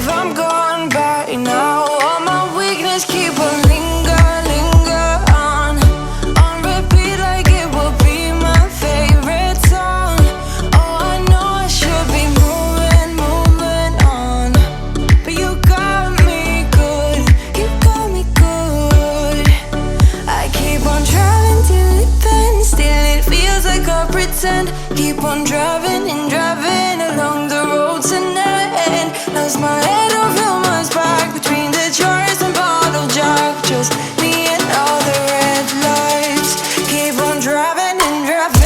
if I'm gone by now? All my weakness keep on linger on repeat like it will be my favorite song. Oh, I know I should be moving on, but you got me good, you got me good. I keep on driving till it bends, still it feels like I pretend. Keep on driving and driving along the road tonight. Lost my head, don't feel my spark between the jars and bottle jack. Just me and all the red lights. Keep on driving and driving.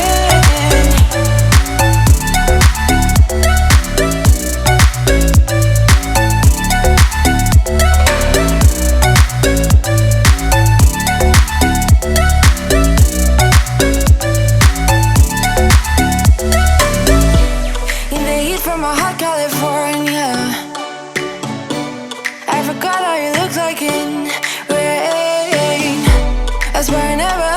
In the heat from a hot California, I forgot how you look like in rain. I swear I never